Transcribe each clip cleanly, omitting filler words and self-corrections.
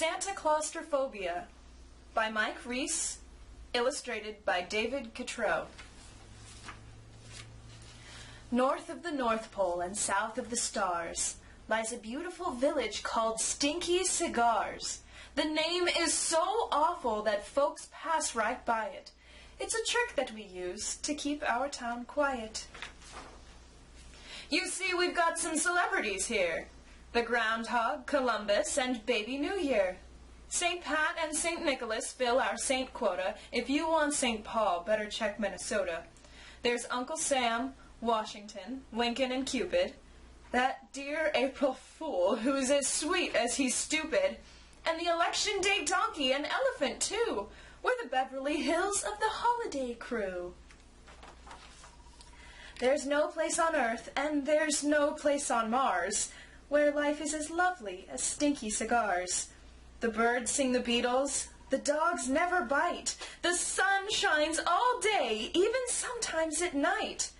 Santa Claustrophobia by Mike Reese, illustrated by David Cottrell. North of the North Pole and south of the stars lies a beautiful village called Stinky Cigars. The name is so awful that folks pass right by it. It's a trick that we use to keep our town quiet. You see, we've got some celebrities here. The Groundhog, Columbus, and Baby New Year. St. Pat and St. Nicholas fill our saint quota. If you want St. Paul, better check Minnesota. There's Uncle Sam, Washington, Lincoln, and Cupid. That dear April Fool, who's as sweet as he's stupid. And the election day donkey and elephant, too. We're the Beverly Hills of the holiday crew. There's no place on Earth, and there's no place on Mars, where life is as lovely as Stinky Cigars. The birds sing the Beatles, the dogs never bite, the sun shines all day, even sometimes at night.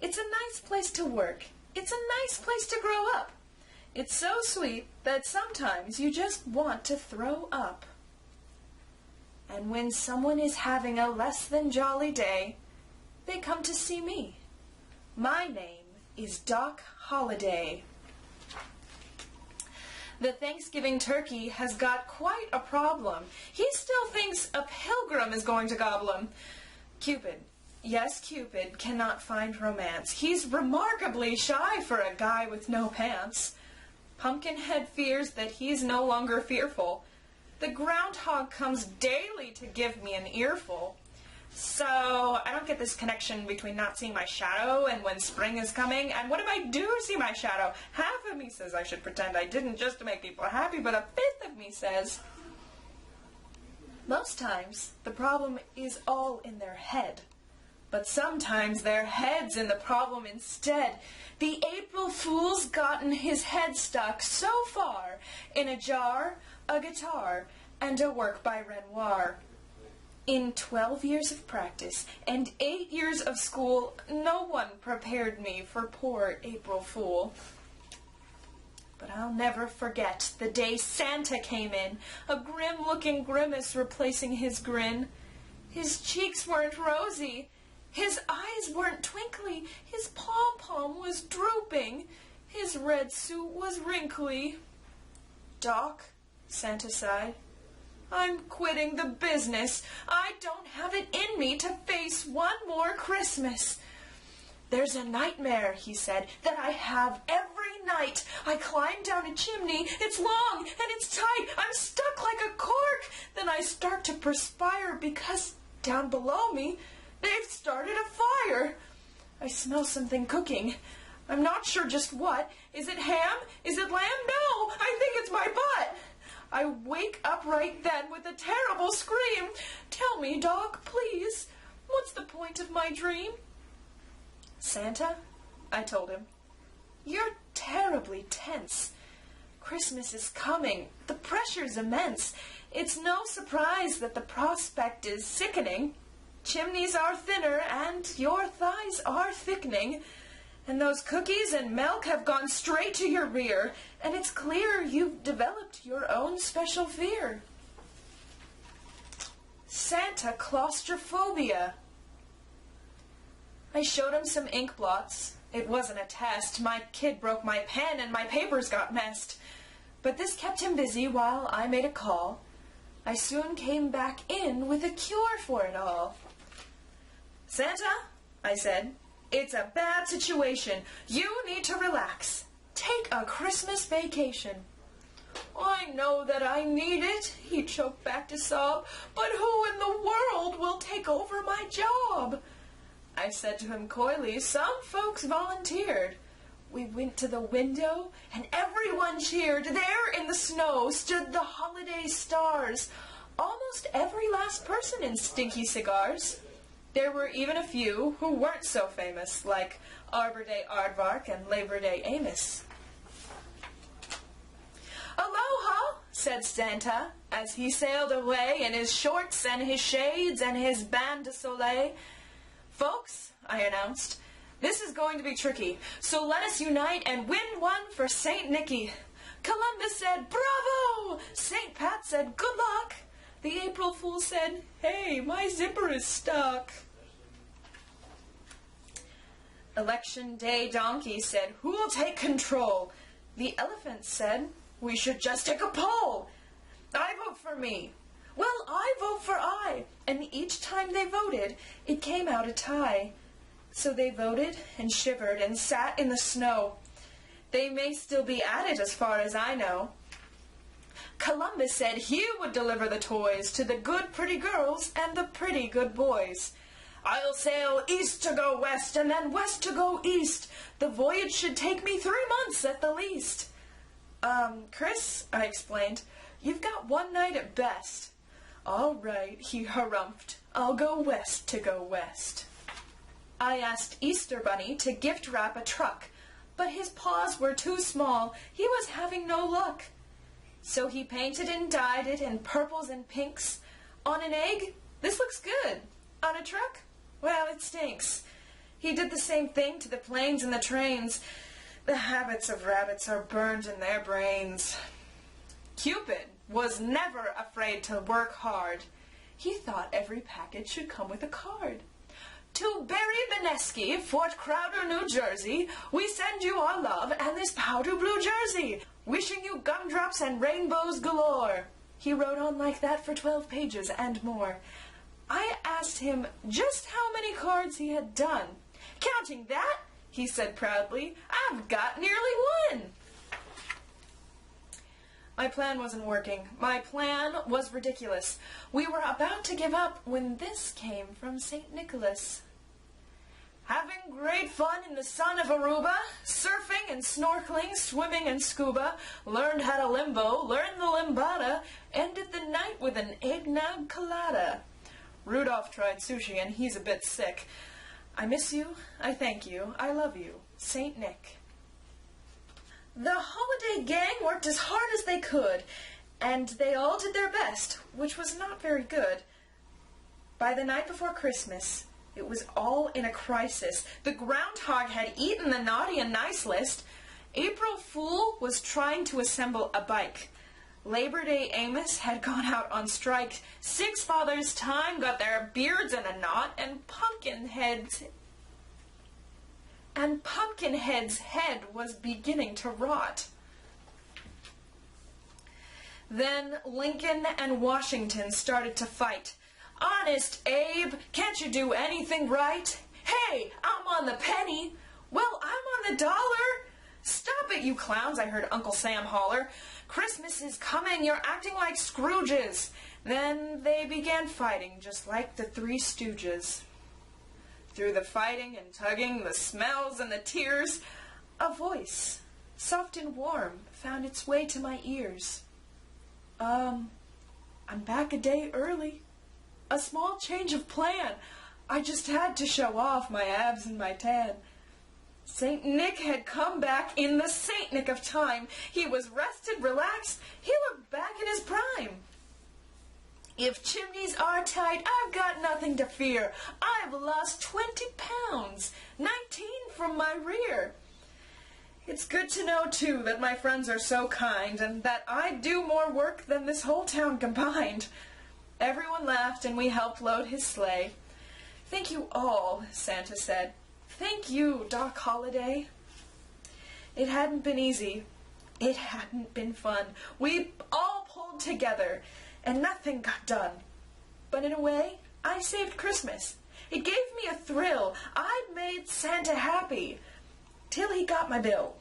It's a nice place to work. It's a nice place to grow up. It's so sweet that sometimes you just want to throw up. And when someone is having a less than jolly day, they come to see me. My name is Doc Holliday. The Thanksgiving turkey has got quite a problem. He still thinks a pilgrim is going to gobble him. Cupid, yes, Cupid cannot find romance. He's remarkably shy for a guy with no pants. Pumpkinhead fears that he's no longer fearful. The Groundhog comes daily to give me an earful. So, I don't get this connection between not seeing my shadow and when spring is coming. And what if I do see my shadow? Half of me says I should pretend I didn't just to make people happy, but a fifth of me says... Most times, the problem is all in their head. But sometimes their head's in the problem instead. The April Fool's gotten his head stuck so far in a jar, a guitar, and a work by Renoir. In 12 years of practice and 8 years of school, no one prepared me for poor April Fool. But I'll never forget the day Santa came in, a grim-looking grimace replacing his grin. His cheeks weren't rosy, his eyes weren't twinkly, his pom-pom was drooping, his red suit was wrinkly. "Doc," Santa sighed, "I'm quitting the business. I don't have it in me to face one more Christmas. There's a nightmare," he said, "that I have every night. I climb down a chimney. It's long and it's tight. I'm stuck like a cork. Then I start to perspire because down below me they've started a fire. I smell something cooking. I'm not sure just what. Is it ham? Is it lamb? No, I think it's my butt. I wake up right then with a terrible scream. Tell me, Doc, please, what's the point of my dream?" "Santa," I told him, "you're terribly tense. Christmas is coming. The pressure's immense. It's no surprise that the prospect is sickening. Chimneys are thinner and your thighs are thickening. And those cookies and milk have gone straight to your rear, and it's clear you've developed your own special fear. Santa Claustrophobia." I showed him some ink blots. It wasn't a test. My kid broke my pen and my papers got messed. But this kept him busy while I made a call. I soon came back in with a cure for it all. "Santa," I said, "it's a bad situation. You need to relax. Take a Christmas vacation." "I know that I need it," he choked back to sob, "but who in the world will take over my job?" I said to him coyly, "Some folks volunteered." We went to the window, and everyone cheered. There in the snow stood the holiday stars, almost every last person in Stinky Cigars. There were even a few who weren't so famous, like Arbor Day Aardvark and Labor Day Amos. "Aloha," said Santa, as he sailed away in his shorts and his shades and his band de soleil. "Folks," I announced, "this is going to be tricky, so let us unite and win one for St. Nicky." Columbus said, "Bravo!" St. Pat said, "Good luck." The April Fool said, "Hey, my zipper is stuck." Election Day Donkey said, "Who'll take control?" The Elephant said, "We should just take a poll." "I vote for me." "Well, I vote for I." And each time they voted, it came out a tie. So they voted and shivered and sat in the snow. They may still be at it as far as I know. Columbus said he would deliver the toys to the good pretty girls and the pretty good boys. "I'll sail east to go west and then west to go east. The voyage should take me 3 months at the least." Chris," I explained, "you've got 1 night at best." "All right," he harumphed, "I'll go west to go west." I asked Easter Bunny to gift wrap a truck, but his paws were too small. He was having no luck. So he painted and dyed it in purples and pinks. On an egg, this looks good. On a truck, well, it stinks. He did the same thing to the planes and the trains. The habits of rabbits are burned in their brains. Cupid was never afraid to work hard. He thought every package should come with a card. "To Barry Benesky, Fort Crowder, New Jersey, we send you our love and this powder blue jersey. Wishing you gumdrops and rainbows galore." He wrote on like that for 12 pages and more. I asked him just how many cards he had done. "Counting that," he said proudly, "I've got nearly 1." My plan wasn't working. My plan was ridiculous. We were about to give up when this came from St. Nicholas. "Having great fun in the sun of Aruba, surfing and snorkeling, swimming and scuba, learned how to limbo, learned the limbada, ended the night with an eggnog colada." Rudolph tried sushi and he's a bit sick. I miss you, I thank you, I love you, St. Nick. The holiday gang worked as hard as they could, and they all did their best, which was not very good. By the night before Christmas, it was all in a crisis. The groundhog had eaten the naughty and nice list. April Fool was trying to assemble a bike. Labor Day Amos had gone out on strike. Six Fathers Time got their beards in a knot, and Pumpkinhead's head was beginning to rot. Then Lincoln and Washington started to fight. "Honest Abe, can't you do anything right?" "Hey, I'm on the penny." "Well, I'm on the dollar." "Stop it, you clowns," I heard Uncle Sam holler. "Christmas is coming, you're acting like Scrooges." Then they began fighting, just like the Three Stooges. Through the fighting and tugging, the smells and the tears, a voice, soft and warm, found its way to my ears. I'm back a day early. A small change of plan. I just had to show off my abs and my tan. St. Nick had come back in the St. Nick of time. He was rested, relaxed. He looked back in his prime. "If chimneys are tight, I've got nothing to fear. I've lost 20 pounds, 19 from my rear." It's good to know, too, that my friends are so kind, and that I do more work than this whole town combined. Everyone laughed, and we helped load his sleigh. "Thank you all," Santa said. "Thank you, Doc Holliday." It hadn't been easy. It hadn't been fun. We all pulled together, and nothing got done. But in a way, I saved Christmas. It gave me a thrill. I'd made Santa happy, till he got my bill.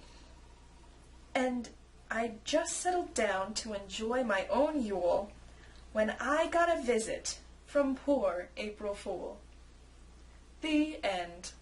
And I just settled down to enjoy my own Yule when I got a visit from poor April Fool. The end.